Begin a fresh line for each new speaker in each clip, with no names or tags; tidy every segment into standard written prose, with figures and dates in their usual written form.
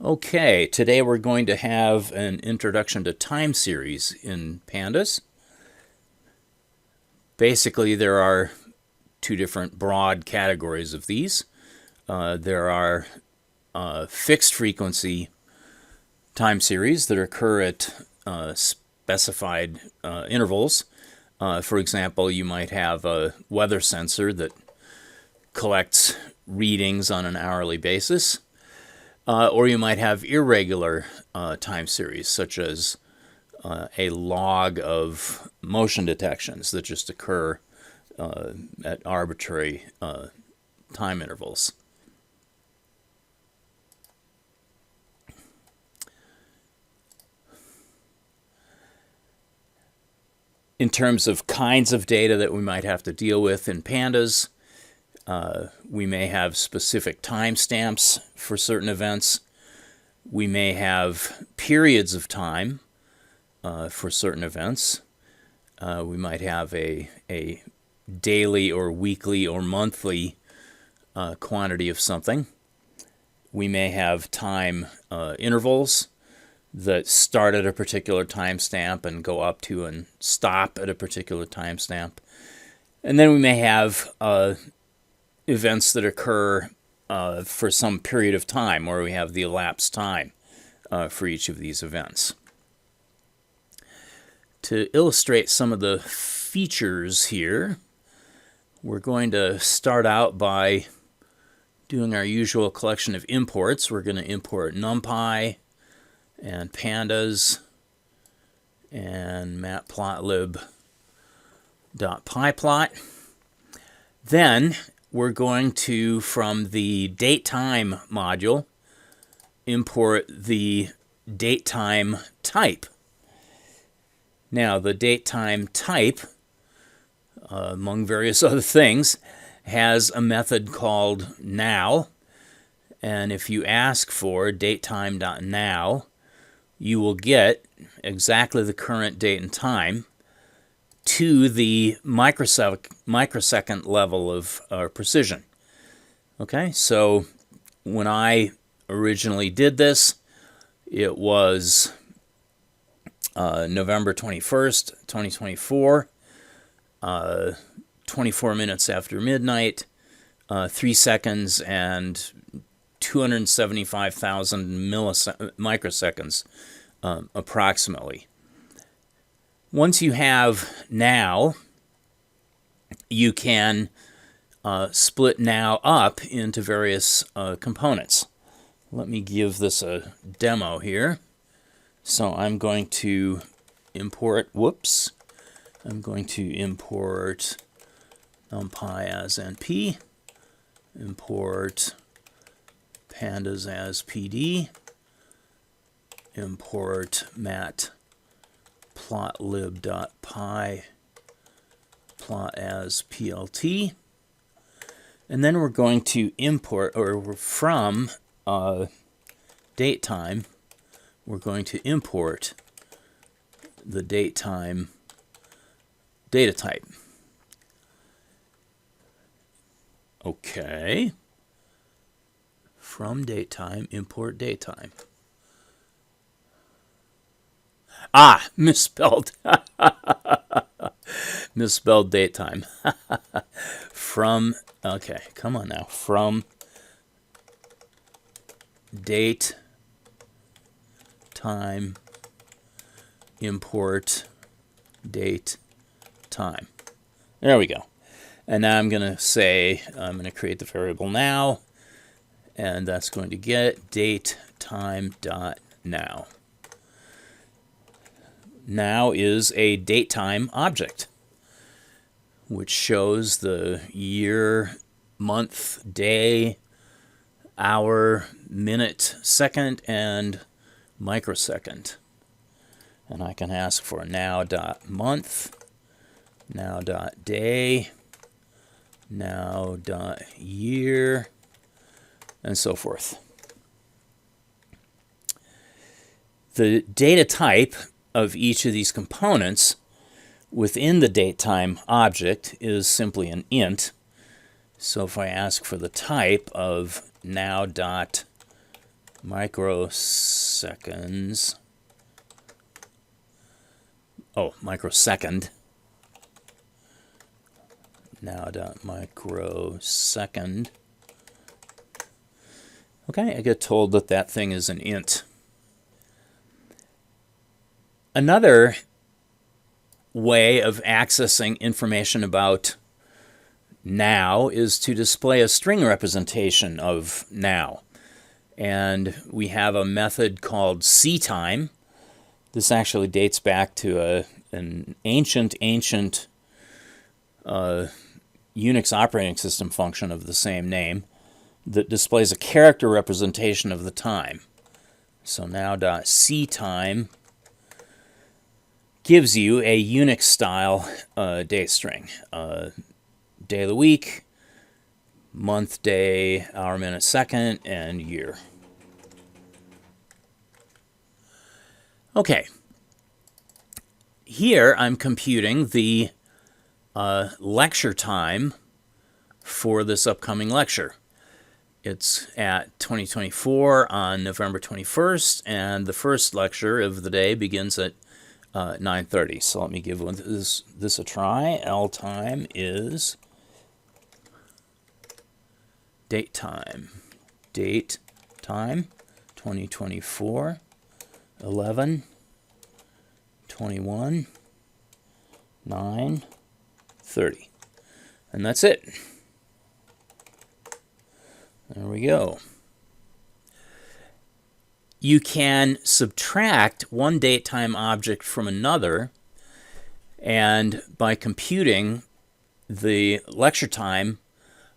Okay, today we're going to have an introduction to time series in pandas. Basically, there are two different broad categories of these. There are fixed frequency time series that occur at specified intervals. For example, you might have a weather sensor that collects readings on an hourly basis. Or you might have irregular time series, such as a log of motion detections that just occur at arbitrary time intervals. In terms of kinds of data that we might have to deal with in pandas, we may have specific timestamps for certain events. We may have periods of time for certain events. We might have a daily or weekly or monthly quantity of something. We may have time intervals that start at a particular timestamp and go up to and stop at a particular timestamp. And then we may have events that occur for some period of time, where we have the elapsed time for each of these events. To illustrate some of the features here, we're going to start out by doing our usual collection of imports. We're going to import NumPy and pandas and matplotlib.pyplot. Then we're going to, from the datetime module, import the datetime type. Now, the datetime type, among various other things, has a method called now. And if you ask for datetime.now, you will get exactly the current date and time to the microsecond level of precision. Okay, so when I originally did this, it was November 21st, 2024, 24 minutes after midnight, 3 seconds and 275,000 microseconds approximately. Once you have now, you can split now up into various components. Let me give this a demo here. So I'm going to import, I'm going to import NumPy as NP, import pandas as PD, import matplotlib.py plot as PLT, and then we're going to import, or from datetime, we're going to import the datetime data type. Okay. From datetime, import datetime. Ah, misspelled. Misspelled datetime. From, okay, come on now. From date time, import date time. There we go. And now I'm going to say, I'm going to create the variable now, and that's going to get date time dot now. Now is a datetime object, which shows the year, month, day, hour, minute, second, and microsecond. And I can ask for now.month, now.day, now.year, and so forth. The data type of each of these components within the datetime object is simply an int. So if I ask for the type of now.month, microseconds. Oh, microsecond. Now dot microsecond. Okay, I get told that that thing is an int. Another way of accessing information about now is to display a string representation of now. And we have a method called ctime. This actually dates back to an ancient Unix operating system function of the same name that displays a character representation of the time. So now.ctime gives you a Unix style date string. Day of the week, month, day, hour, minute, second, and year. Okay. Here I'm computing the lecture time for this upcoming lecture. It's at 2024 on November 21st, and the first lecture of the day begins at 9:30. So let me give this a try. L time is date time. Date time 2024 11 21 9:30. And that's it. There we go. You can subtract one date time object from another, and by computing the lecture time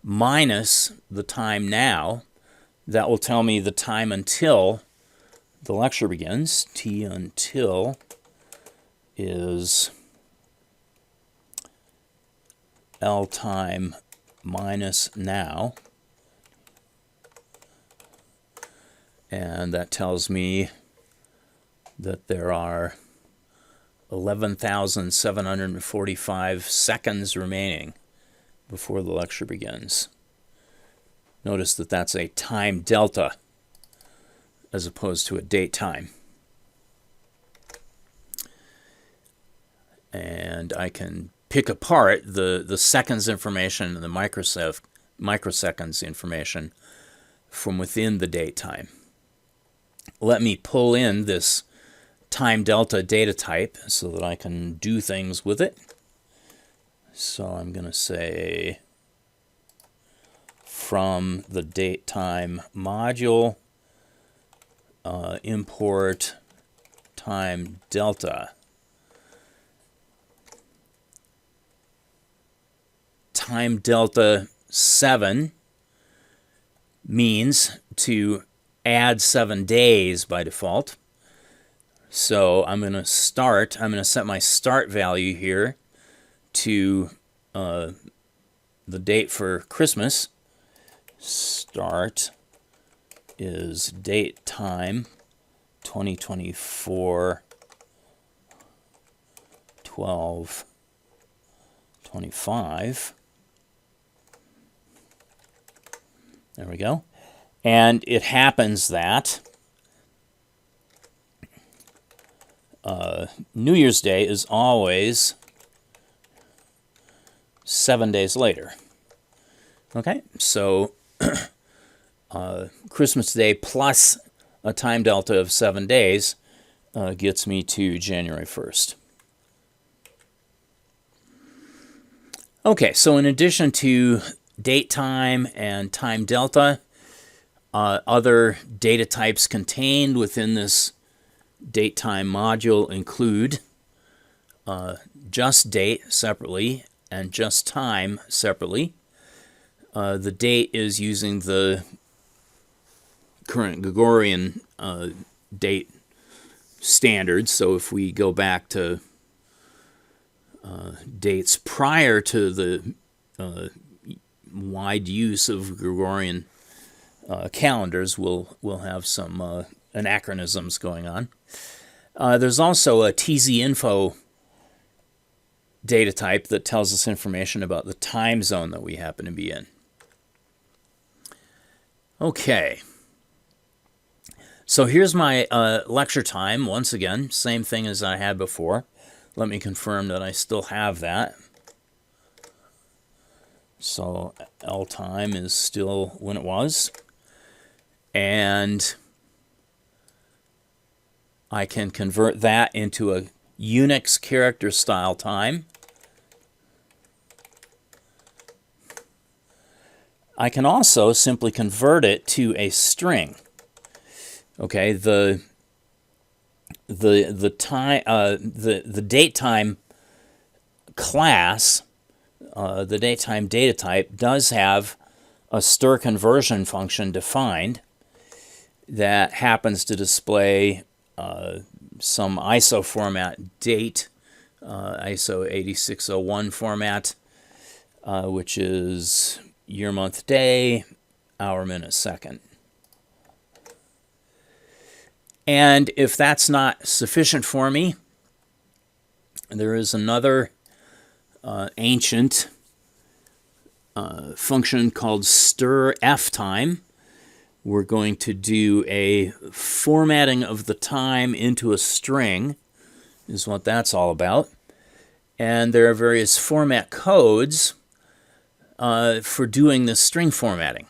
minus the time now, that will tell me the time until the lecture begins. T until is L time minus now. And that tells me that there are 11,745 seconds remaining before the lecture begins. Notice that that's a time delta as opposed to a date time. And I can pick apart the seconds information and the microseconds information from within the date time. Let me pull in this time delta data type so that I can do things with it. So I'm going to say from the date time module, import time delta. Time delta 7 means to add 7 days by default. So I'm going to set my start value here to the date for Christmas. Start is date time 2024 12/25. There we go. And it happens that New Year's Day is always 7 days later. Okay, so Christmas Day plus a time delta of 7 days gets me to January 1st. Okay, so in addition to date time and time delta, other data types contained within this date time module include just date separately and just time separately. The date is using the current Gregorian date standards. So if we go back to dates prior to the wide use of Gregorian calendars, we'll have some anachronisms going on. There's also a TZ-info data type that tells us information about the time zone that we happen to be in. Okay. So here's my lecture time. Once again, same thing as I had before. Let me confirm that I still have that. So L time is still when it was. And I can convert that into a Unix character style time. I can also simply convert it to a string. Okay, the time the date time class, the date time data type does have a stir conversion function defined that happens to display some ISO format date, ISO 8601 format, which is year, month, day, hour, minute, second. And if that's not sufficient for me, there is another ancient function called stir f time. We're going to do a formatting of the time into a string, is what that's all about. And there are various format codes for doing this string formatting.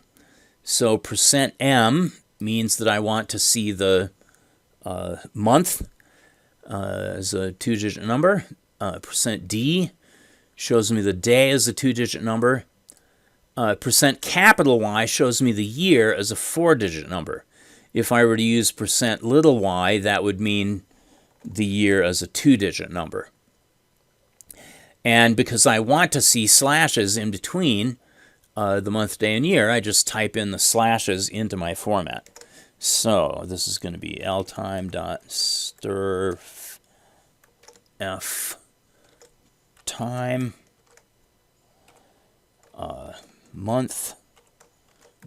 So %m means that I want to see the month as a 2-digit number. %d shows me the day as a 2-digit number. %Y shows me the year as a 4-digit number. If I were to use %y, that would mean the year as a 2-digit number. And because I want to see slashes in between the month, day, and year, I just type in the slashes into my format. So this is going to be ltime.stir f time, month,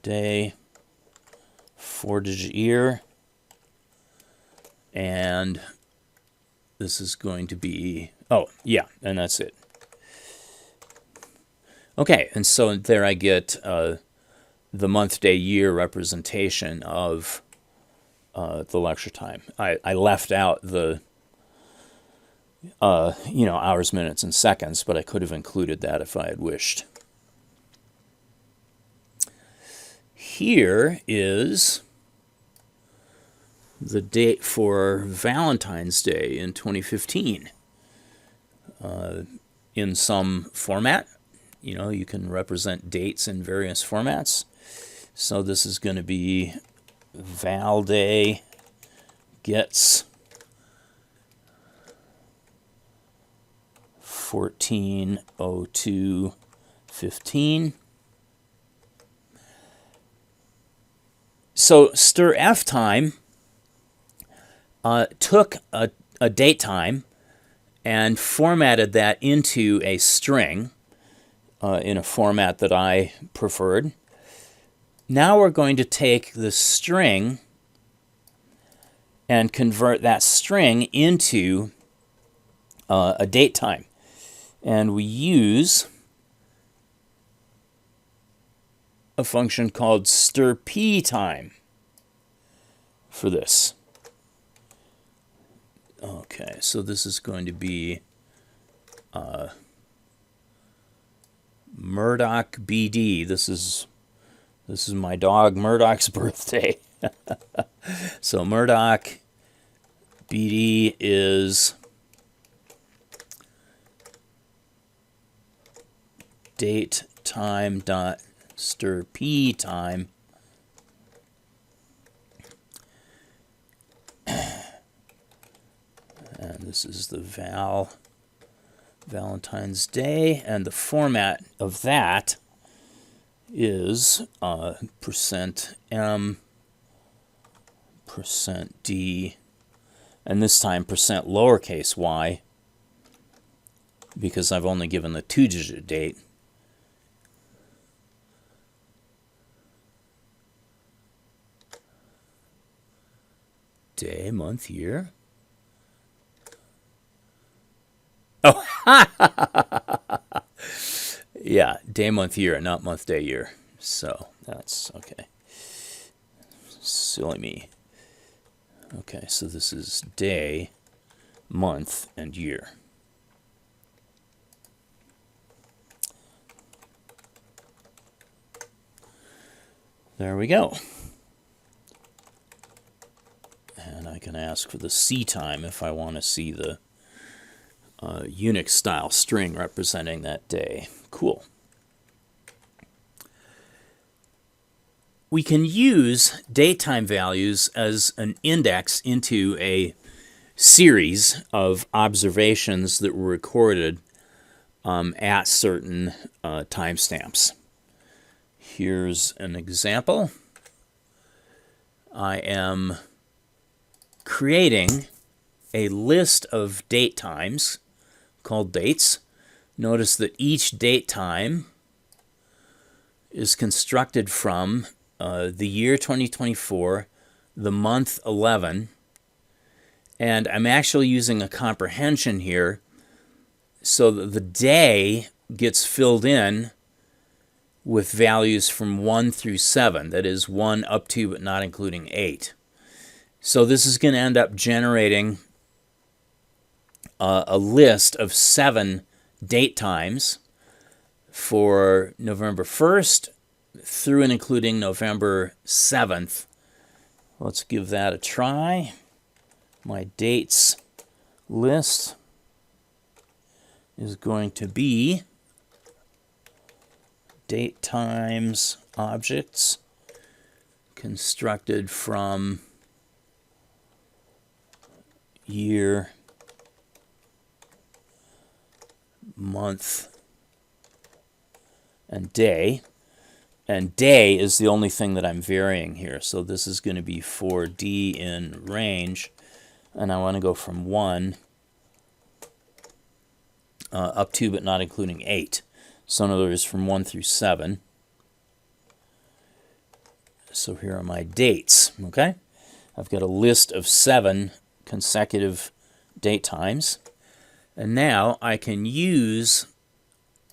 day, 4-digit year, and this is going to be, oh yeah, and that's it. Okay, and so there I get the month, day, year representation of the lecture time. I left out the hours, minutes, and seconds, but I could have included that if I had wished. Here is the date for Valentine's Day in 2015. In some format, you can represent dates in various formats. So this is going to be Val Day gets 14/02/15. So stir f time took a date time and formatted that into a string in a format that I preferred. Now we're going to take the string and convert that string into a date time. And we use a function called stir p time for this. Okay, so this is going to be Murdoch BD. This is my dog Murdoch's birthday. So Murdoch BD is date time dot stir p time, and this is the Valentine's Day, and the format of that is %m %d, and this time %lowercase y, because I've only given the 2-digit date. Day, month, year. Oh, yeah, day, month, year, not month, day, year. So that's okay. Silly me. Okay, so this is day, month, and year. There we go. And I can ask for the C time if I want to see the Unix style string representing that day. Cool. We can use datetime values as an index into a series of observations that were recorded at certain timestamps. Here's an example. I am creating a list of date times called dates. Notice that each date time is constructed from the year 2024, the month 11, and I'm actually using a comprehension here so that the day gets filled in with values from 1 through 7, that is 1 up to but not including 8. So this is going to end up generating a list of 7 date times for November 1st through and including November 7th. Let's give that a try. My dates list is going to be date times objects constructed from year, month, and day. And day is the only thing that I'm varying here. So this is going to be for D in range. And I want to go from 1 up to but not including 8. So in other words, from 1 through 7. So here are my dates, okay? I've got a list of 7 consecutive date times. And now I can use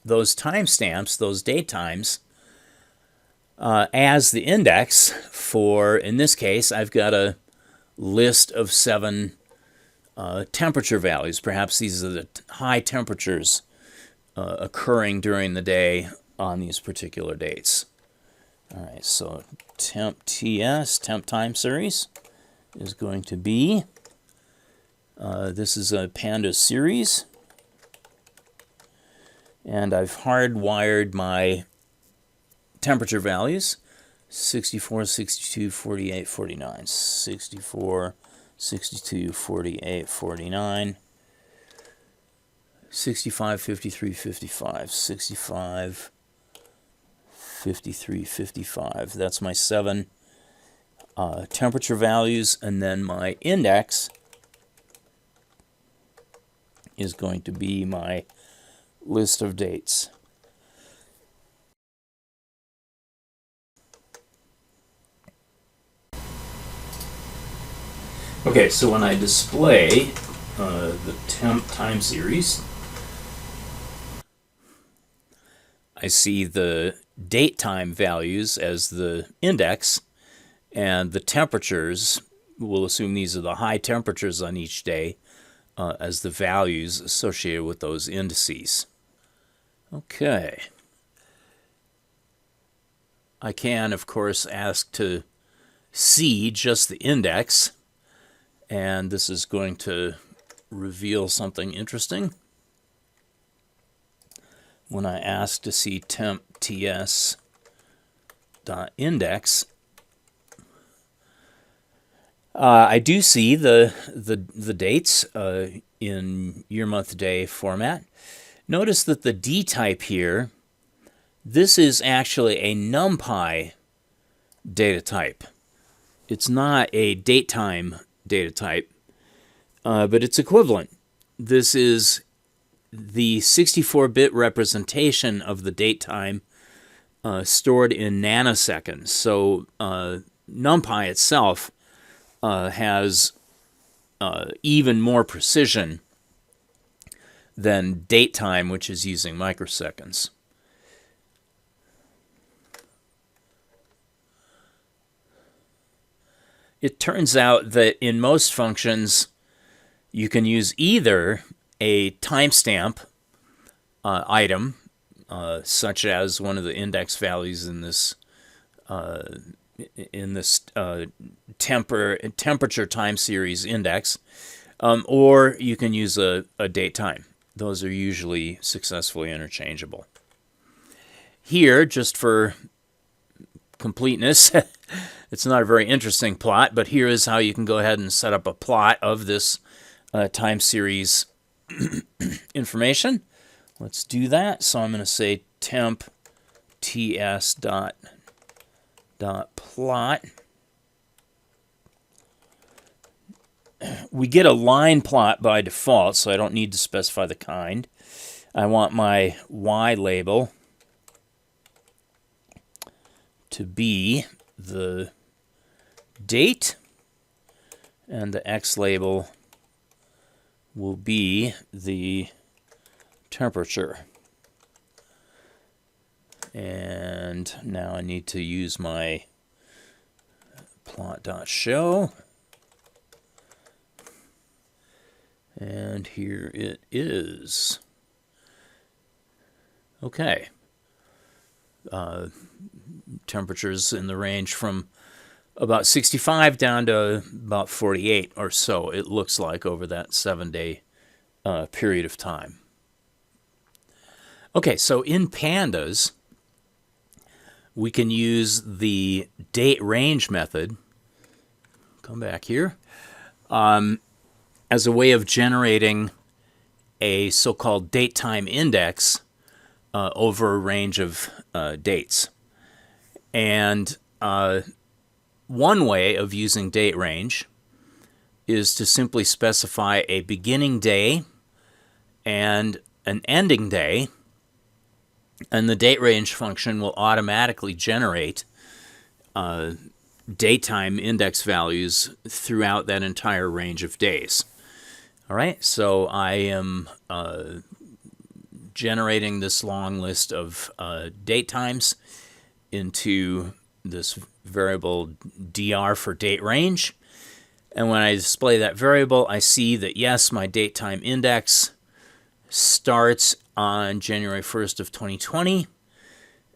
those timestamps, those date times, as the index for, in this case, I've got a list of 7 temperature values. Perhaps these are the high temperatures occurring during the day on these particular dates. All right, so temp TS, temp time series, is going to be, this is a Panda series, and I've hardwired my temperature values, 64, 62, 48, 49, 64, 62, 48, 49, 65, 53, 55, 65, 53, 55. That's my 7 temperature values, and then my index is going to be my list of dates. Okay, so when I display the temp time series, I see the date time values as the index, and the temperatures, we'll assume these are the high temperatures on each day, as the values associated with those indices. Okay. I can, of course, ask to see just the index, and this is going to reveal something interesting. When I ask to see temp TS .index, I do see the dates in year, month, day format. Notice that the D type here, this is actually a NumPy data type. It's not a datetime data type, but it's equivalent. This is the 64-bit representation of the date time stored in nanoseconds. So NumPy itself has even more precision than date time, which is using microseconds. it turns out that in most functions, you can use either a timestamp item, such as one of the index values in this temperature time series index, or you can use a date time. Those are usually successfully interchangeable. Here, just for completeness, it's not a very interesting plot, but here is how you can go ahead and set up a plot of this time series information. Let's do that. So I'm going to say temp ts dot plot. We get a line plot by default, so I don't need to specify the kind. I want my Y label to be the date, and the X label will be the temperature. And now I need to use my plot.show. And here it is. Okay. Temperatures in the range from about 65 down to about 48 or so, it looks like, over that 7-day period of time. Okay, so in pandas, we can use the date range method. Come back here. As a way of generating a so-called date time index over a range of dates. And one way of using date range is to simply specify a beginning day and an ending day, and the date range function will automatically generate datetime index values throughout that entire range of days. All right, so I am generating this long list of date times into this variable dr for date range. And when I display that variable, I see that, yes, my date time index starts on January 1st of 2020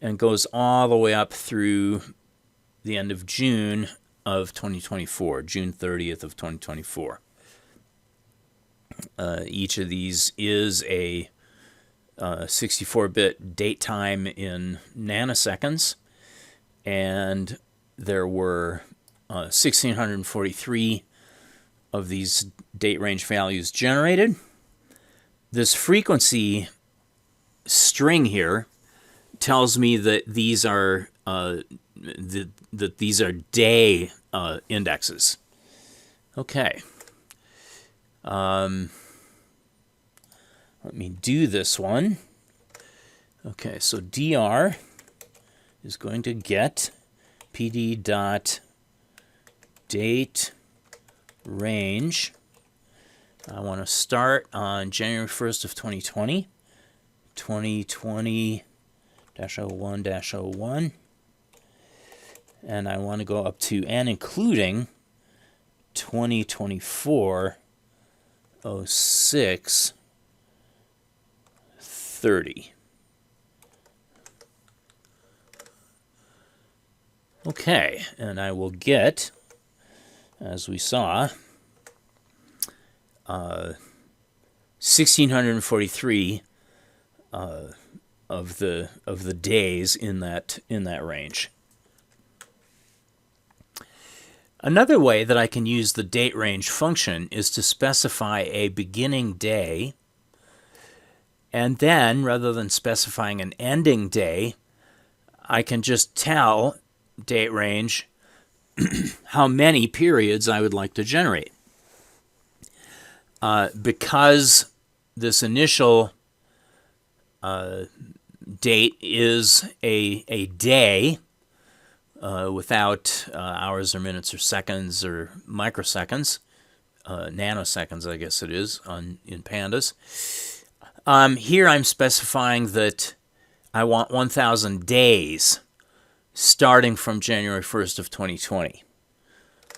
and goes all the way up through the end of June of 2024, June 30th of 2024. Each of these is a 64-bit date time in nanoseconds, and there were 1,643 of these date range values generated. This frequency string here tells me that these are day indexes. Okay. Let me do this one. Okay, so dr is going to get pd.date range. I want to start on January 1st of 2020, 2020-01-01, and I want to go up to and including 2024-06-30. Okay, and I will get, as we saw, 1,643 of the days in that range. Another way that I can use the date range function is to specify a beginning day, and then, rather than specifying an ending day, I can just tell date range how many periods I would like to generate. Because this initial date is a day without hours or minutes or seconds or microseconds, nanoseconds I guess it is in pandas. Here I'm specifying that I want 1,000 days starting from January 1st of 2020.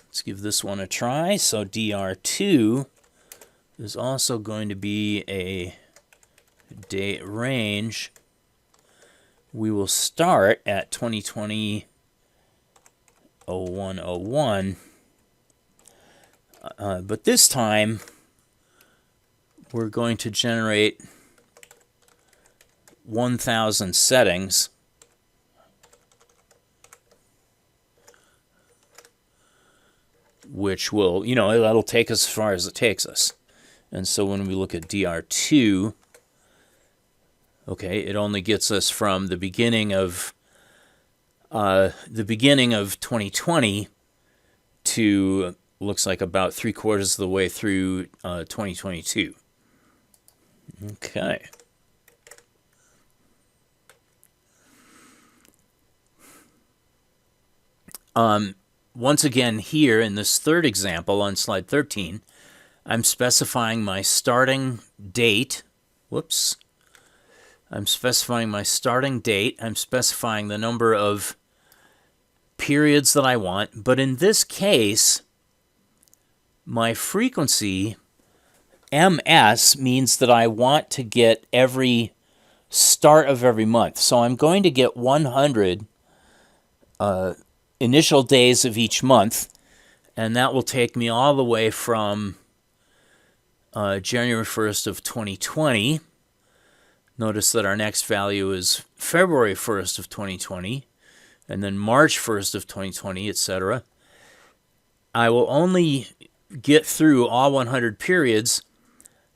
Let's give this one a try. So DR2 is also going to be a date range. We will start at 2020-0101, but this time we're going to generate 1,000 settings, which will, that'll take us as far as it takes us. And so when we look at DR2, okay, it only gets us from the beginning of 2020 to, looks like, about 3/4 of the way through 2022. Okay. Once again, here in this third example on slide 13, I'm specifying my starting date. Whoops. I'm specifying my starting date. I'm specifying the number of periods that I want. But in this case, my frequency, MS, means that I want to get every start of every month. So I'm going to get 100 initial days of each month, and that will take me all the way from January 1st of 2020. Notice that our next value is February 1st of 2020, and then March 1st of 2020, etc. I will only get through all 100 periods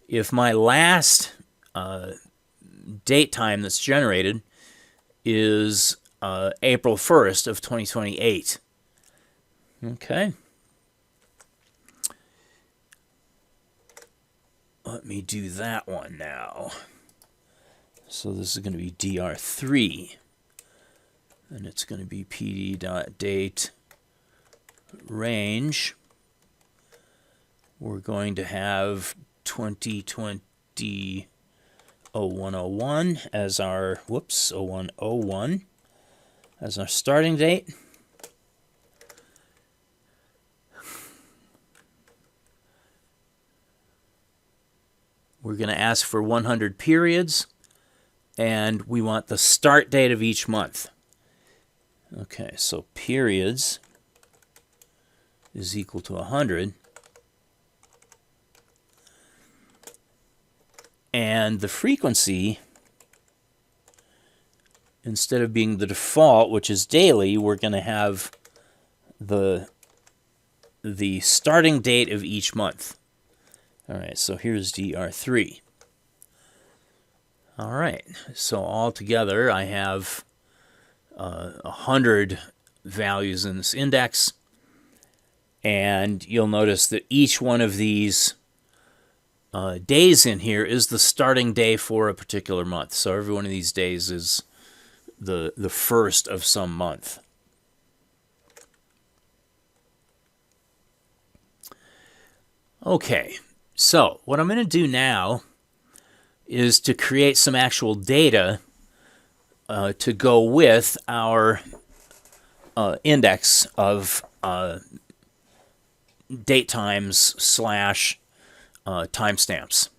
if my last date time that's generated is April 1st of 2028. Okay. Let me do that one now. So this is going to be DR3. And it's going to be pd.date range. We're going to have 2020-0101 as our, 0101 as our starting date. We're going to ask for 100 periods, and we want the start date of each month. Okay, so periods is equal to 100. And the frequency, instead of being the default, which is daily, we're going to have the starting date of each month. All right, so here's DR3. All right, so altogether I have 100 values in this index, and you'll notice that each one of these days in here is the starting day for a particular month. So every one of these days is the first of some month. Okay, so what I'm going to do now is to create some actual data to go with our index of date times / timestamps.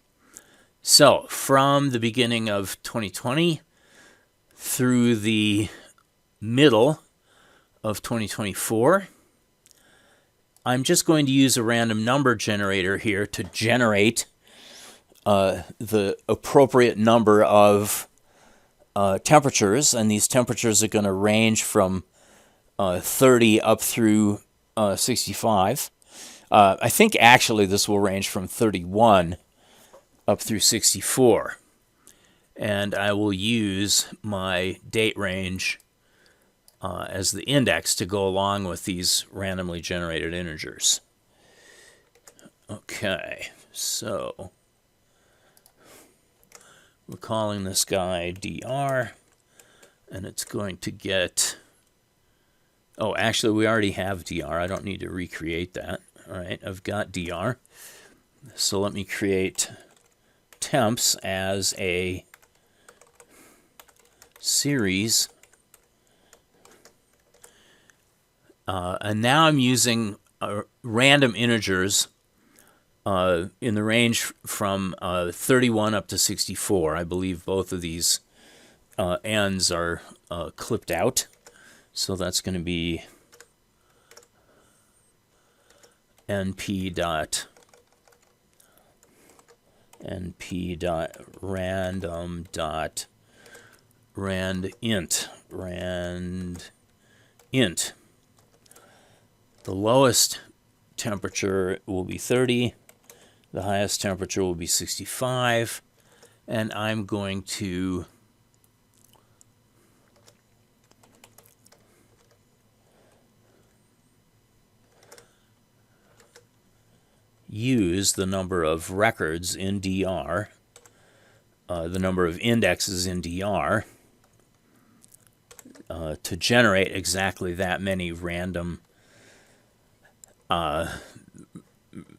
So from the beginning of 2020 through the middle of 2024, I'm just going to use a random number generator here to generate the appropriate number of temperatures, and these temperatures are going to range from 30 up through 65. I think actually this will range from 31 up through 64. And I will use my date range as the index to go along with these randomly generated integers. Okay, so we're calling this guy dr, and it's going to get, oh, actually we already have dr. I don't need to recreate that. All right, I've got dr. So let me create temps as a series. And now I'm using random integers in the range from 31 up to 64. I believe both of these ends are clipped out. So that's going to be np dot random dot rand int. The lowest temperature will be 30. The highest temperature will be 65. And I'm going to use the number of records in DR, the number of indexes in DR, to generate exactly that many random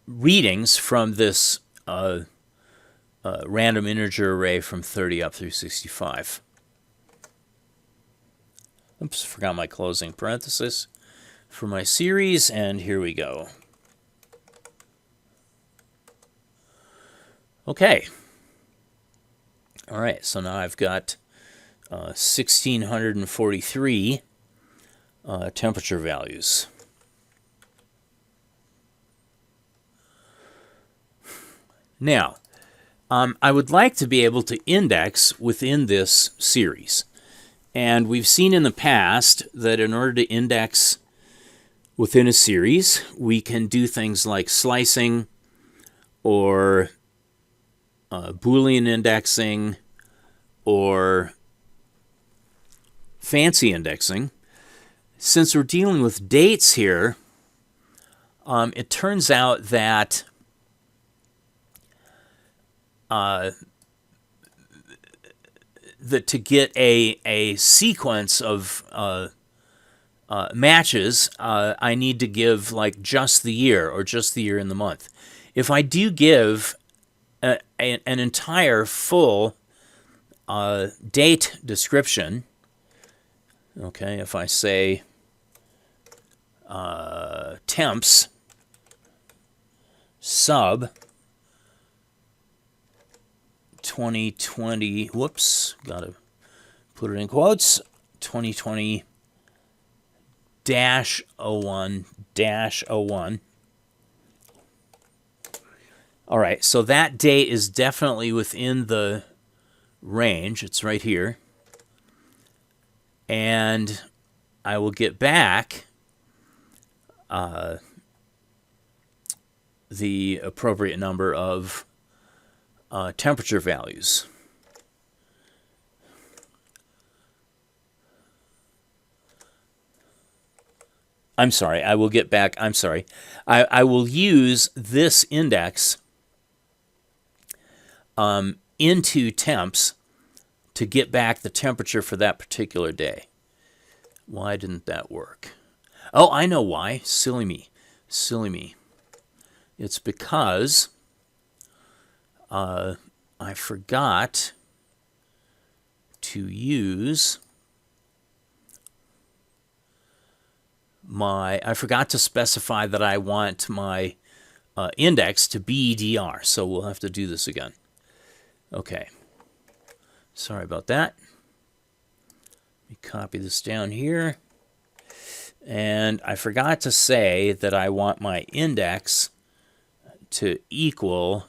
readings from this random integer array from 30 up through 65. Oops, forgot my closing parenthesis for my series, and here we go. Okay. All right, so now I've got 1,643 temperature values. Now, I would like to be able to index within this series. And we've seen in the past that in order to index within a series, we can do things like slicing or Boolean indexing or fancy indexing. Since we're dealing with dates here, it turns out that that to get a sequence of matches, I need to give like just the year or just the year in the month. If I do give an entire full date description, okay, if I say temps sub 2020, whoops, gotta put it in quotes, 2020 -01 -01. All right, so that date is definitely within the range. It's right here. And I will get back the appropriate number of temperature values. I'm sorry, I will get back, I'm sorry. I will use this index into temps to get back the temperature for that particular day. Why didn't that work? Oh, I know why. Silly me. Silly me. It's because I forgot to use I forgot to specify that I want my index to be DR, so we'll have to do this again. Okay. Sorry about that. Let me copy this down here. And I forgot to say that I want my index to equal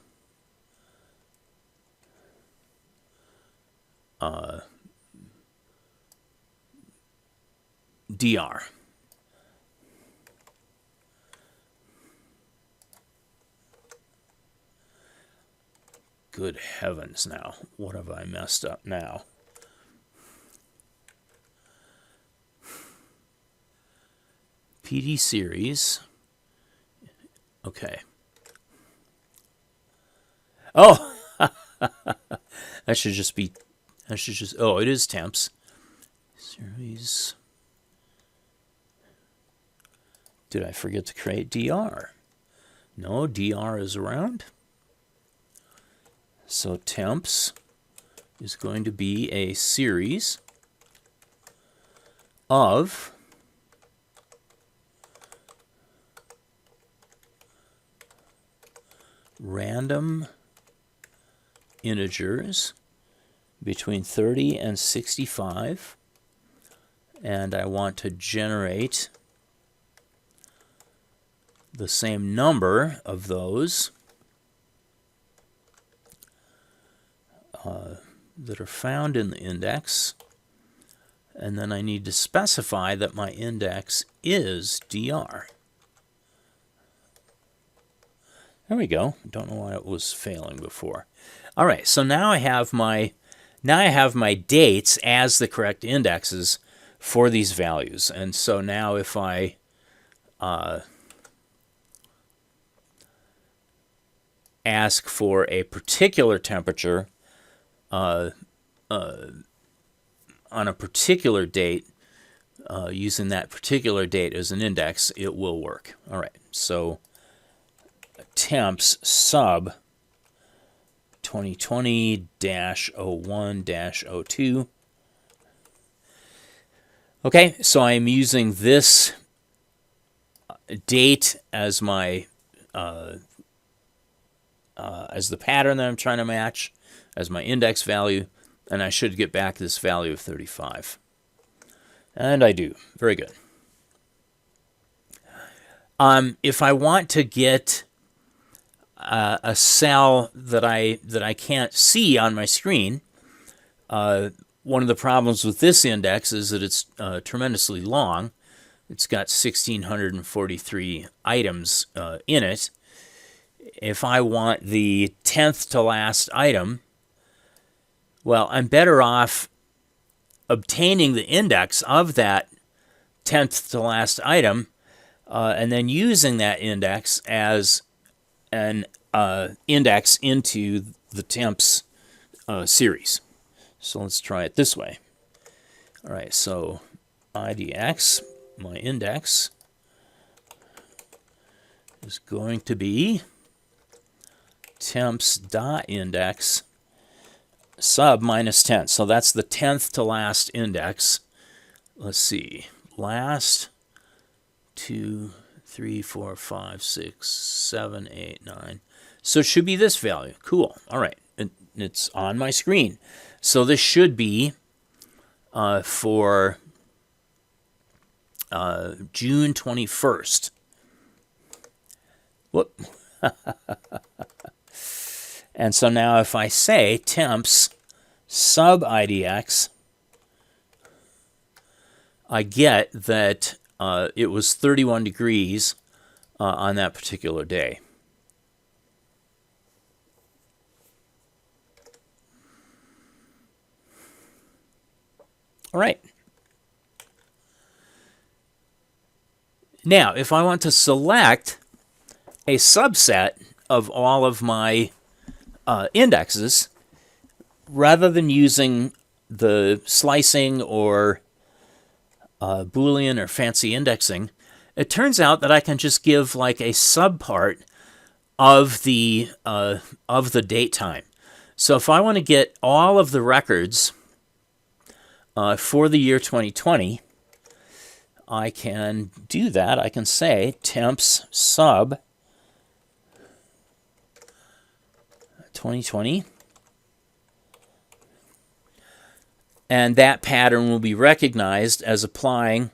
DR. Good heavens now. What have I messed up now? PD series. Okay. Oh! That should just be, oh, it is temps. Series. Did I forget to create DR? No, DR is around. So temps is going to be a series of random integers between 30 and 65, and I want to generate the same number of those that are found in the index, and then I need to specify that my index is dr. There we go. Don't know why it was failing before. All right, so now I have my dates as the correct indexes for these values. And so now if I ask for a particular temperature on a particular date, using that particular date as an index, it will work. All right, so temps sub 2020-01-02. Okay, so I'm using this date as my as the pattern that I'm trying to match as my index value, and I should get back this value of 35. And I do. Very good. If I want to get a cell that I can't see on my screen, one of the problems with this index is that it's tremendously long. It's got 1,643 items in it. If I want the 10th to last item, well, I'm better off obtaining the index of that 10th to last item and then using that index as an index into the temps series. So let's try it this way. All right, so IDX, my index, is going to be temps.index sub minus 10. So that's the 10th to last index. Let's see. Last 2, 3, 4, 5, 6, 7, 8, 9. So it should be this value. Cool. All right. It's on my screen. So this should be for June 21st. Whoop. And so now if I say temps sub IDX, I get that it was 31 degrees on that particular day. All right. Now, if I want to select a subset of all of my indexes, rather than using the slicing or Boolean or fancy indexing, it turns out that I can just give like a subpart of the date time. So if I want to get all of the records for the year 2020, I can do that. I can say temps sub 2020, and that pattern will be recognized as applying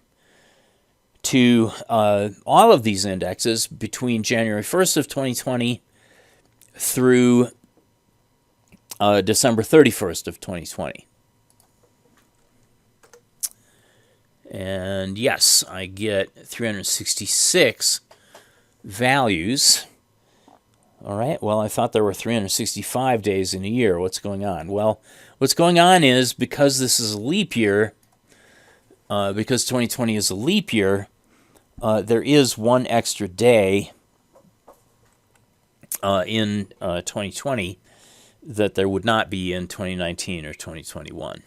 to all of these indexes between January 1st of 2020 through December 31st of 2020. And yes, I get 366 values. All right, well, I thought there were 365 days in a year. What's going on? Well, what's going on is because this is a leap year, because 2020 is a leap year, there is one extra day in 2020 that there would not be in 2019 or 2021.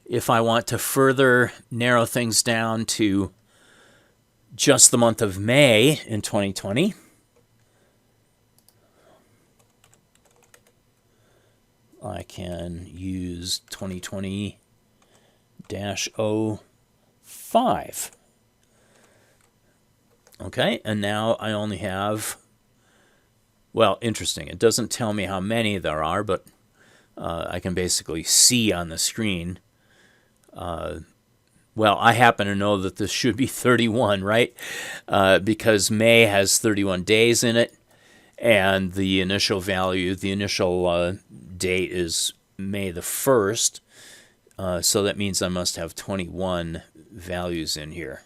If I want to further narrow things down to just the month of May in 2020, I can use 2020-05. Okay, and now I only have, well, interesting. It doesn't tell me how many there are, but I can basically see on the screen. Well, I happen to know that this should be 31, right? Because May has 31 days in it, and the initial value, the initial date is May the 1st. So that means I must have 21 values in here.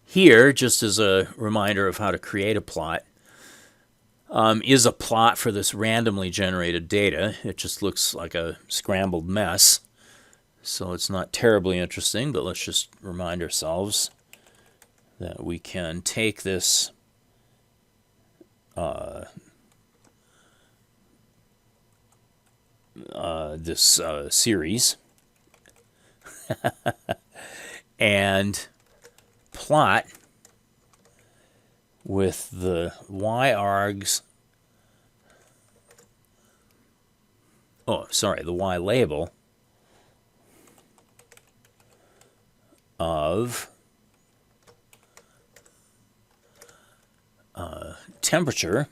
Here, just as a reminder of how to create a plot, is a plot for this randomly generated data. It just looks like a scrambled mess. So it's not terribly interesting, but let's just remind ourselves that we can take this series and plot with the y-args, the y-label of temperature.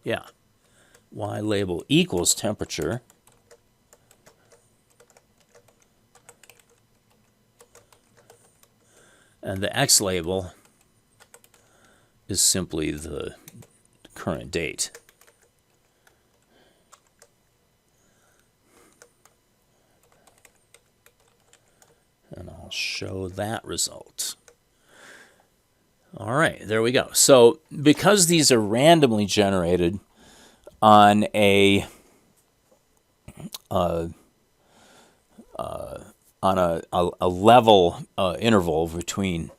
Yeah, y-label equals temperature. And the x-label is simply the current date. And I'll show that result. All right, there we go. So because these are randomly generated on a level interval between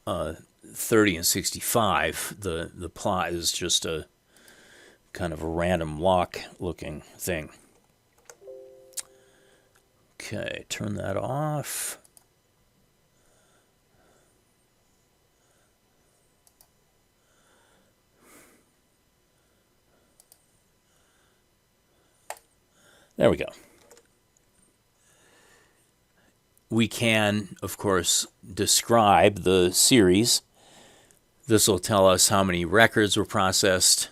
30 and 65, the plot is just a kind of a random walk looking thing. Okay, turn that off. There we go. We can, of course, describe the series. This will tell us how many records were processed,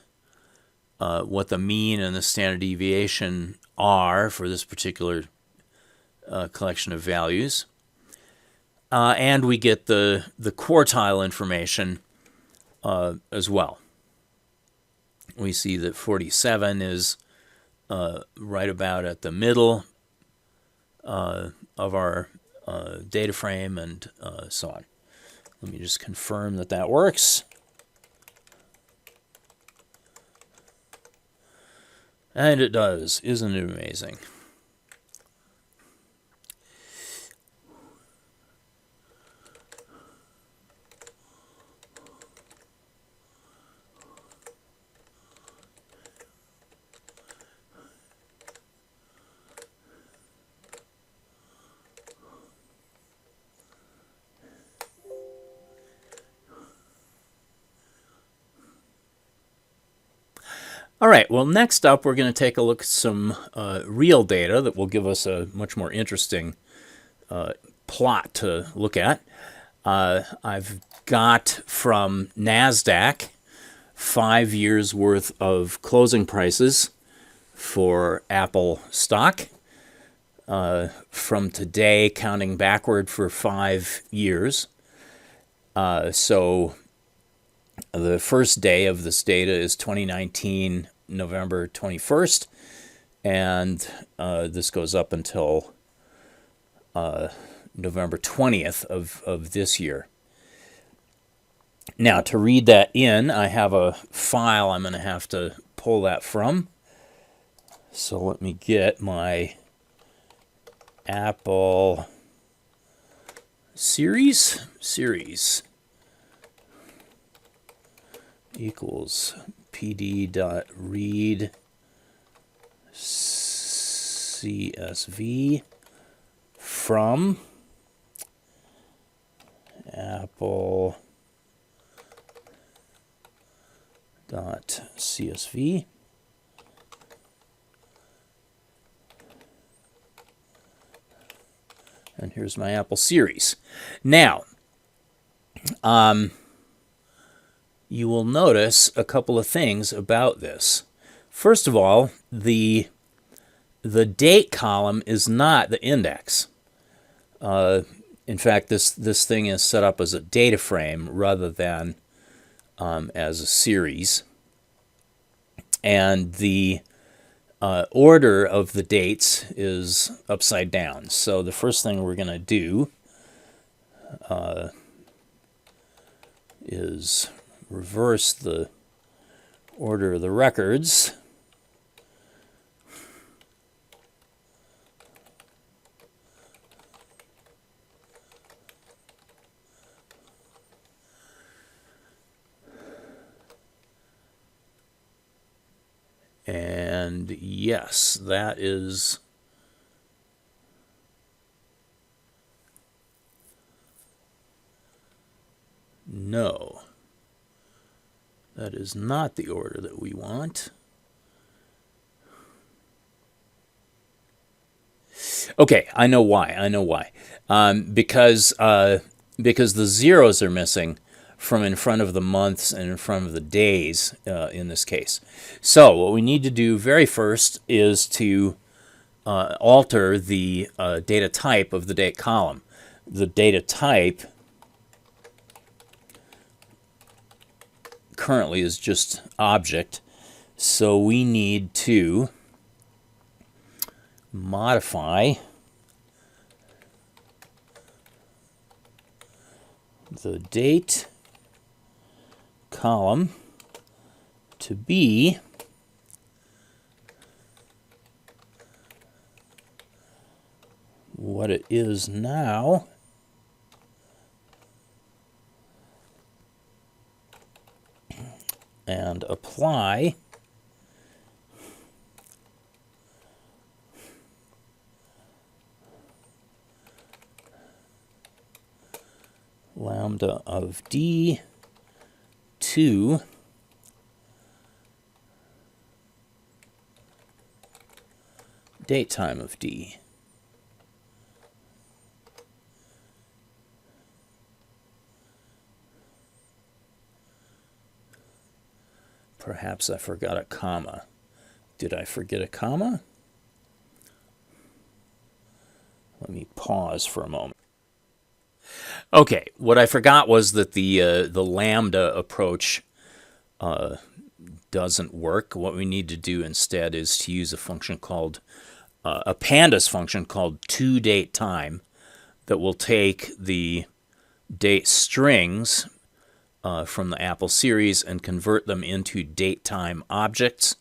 what the mean and the standard deviation are for this particular collection of values. And we get the quartile information as well. We see that 47 is right about at the middle of our data frame, and so on. Let me just confirm that that works. And it does. Isn't it amazing? All right, well, next up, we're going to take a look at some real data that will give us a much more interesting plot to look at. I've got from NASDAQ 5 years worth of closing prices for Apple stock from today, counting backward for 5 years. So the first day of this data is 2019, November 21st, and this goes up until November 20th of this year. Now, to read that in, I have a file I'm going to have to pull that from. So let me get my Apple series equals pd.read CSV from apple.csv. And here's my Apple series. Now, you will notice a couple of things about this. First of all, the date column is not the index. In fact, this thing is set up as a data frame rather than as a series. And the order of the dates is upside down. So the first thing we're going to do is reverse the order of the records. And yes, that is no. That is not the order that we want. Okay, I know why. Because the zeros are missing from in front of the months and in front of the days in this case. So what we need to do very first is to alter the data type of the date column. The data type currently is just object, so we need to modify the date column to be what it is now, and apply lambda of d to date time of d. Perhaps I forgot a comma. Did I forget a comma? Let me pause for a moment. Okay, what I forgot was that the lambda approach doesn't work. What we need to do instead is to use a function called a pandas function called toDateTime that will take the date strings from the Apple series and convert them into datetime objects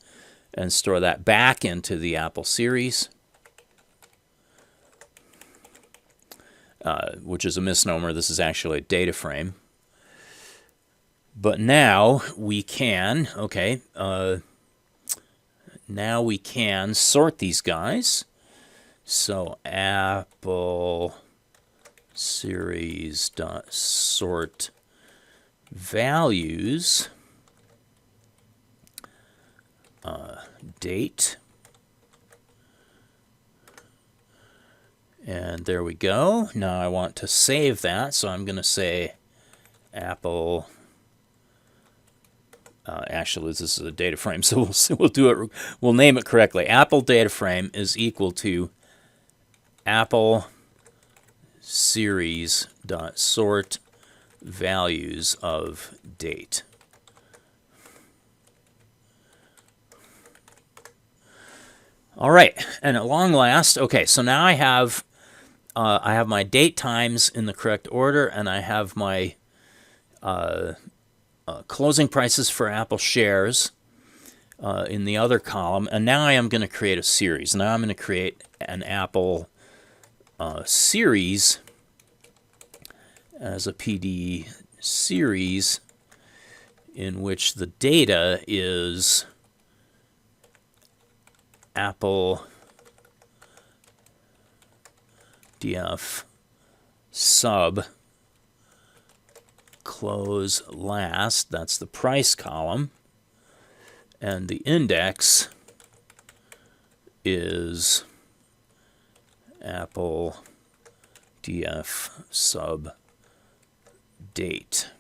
and store that back into the Apple series, which is a misnomer. This is actually a data frame. But now we can, now we can sort these guys. So Apple series dot sort values date, and there we go. Now I want to save that, so I'm going to say Apple. Actually, this is a data frame, so we'll do it. We'll name it correctly. Apple data frame is equal to Apple series dot sort values of date. All right, and at long last, okay, so now I have my date times in the correct order, and I have my closing prices for Apple shares in the other column, and now I am going to create a series. Now I'm going to create an Apple series as a PD series in which the data is Apple df sub close last, that's the price column, and the index is Apple df sub date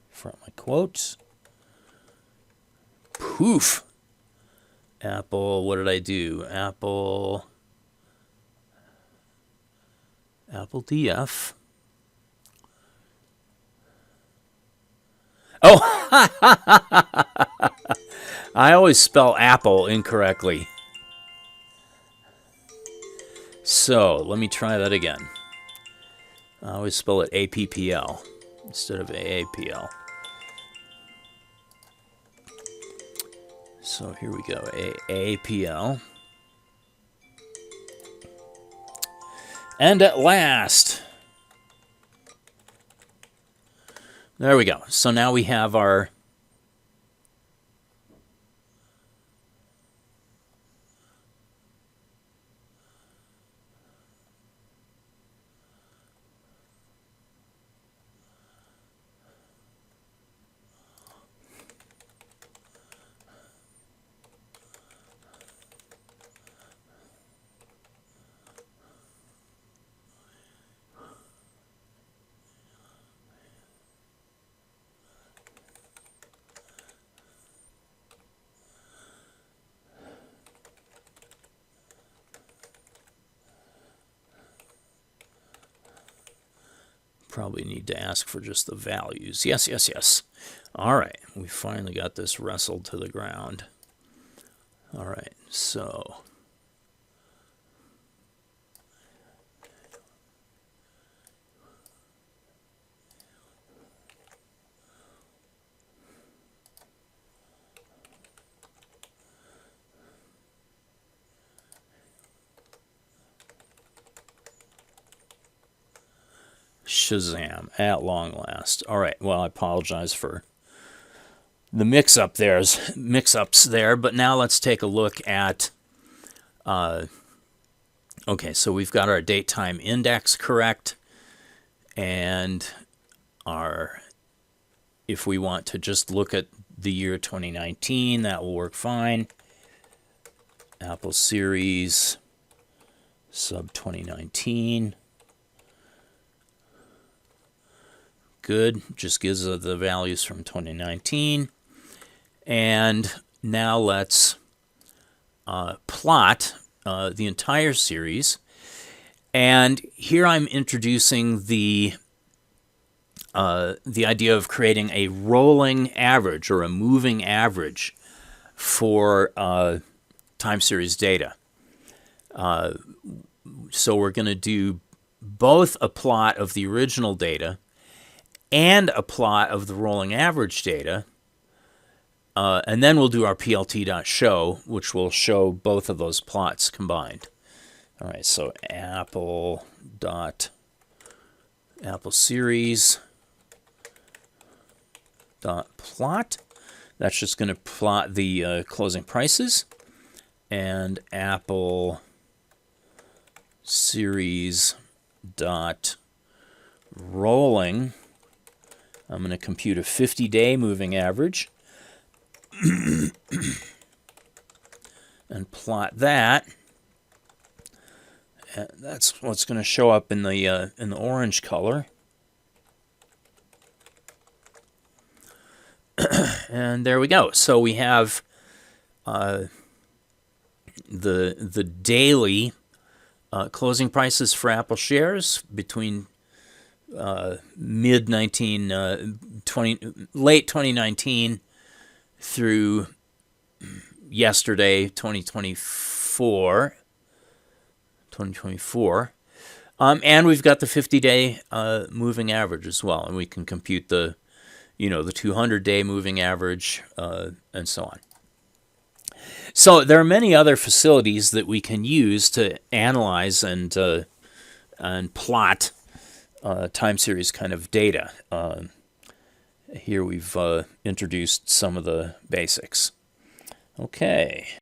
from my quotes. Poof. Apple, what did I do? Apple df. Oh, I always spell apple incorrectly. So let me try that again. I always spell it APPL instead of AAPL. So here we go, AAPL. And at last, there we go. So now we have our probably need to ask for just the values. Yes, yes, yes. All right, we finally got this wrestled to the ground. All right, so Shazam, at long last. All right, well, I apologize for the mix-ups there, but now let's take a look at, okay, so we've got our date time index correct, and if we want to just look at the year 2019, that will work fine. Apple series, sub 2019. Good, just gives us the values from 2019. And now let's plot the entire series. And here I'm introducing the idea of creating a rolling average or a moving average for time series data. So we're going to do both a plot of the original data and a plot of the rolling average data, and then we'll do our plt.show, which will show both of those plots combined. All right, so Apple series dot plot. That's just going to plot the closing prices, and Apple series dot rolling. I'm going to compute a 50-day moving average and plot that. That's what's going to show up in the orange color. And there we go. So we have the daily closing prices for Apple shares between late 2019 through yesterday, 2024. And we've got the 50-day moving average as well, and we can compute the 200-day moving average and so on. So there are many other facilities that we can use to analyze and plot time series kind of data. Here we've introduced some of the basics. Okay.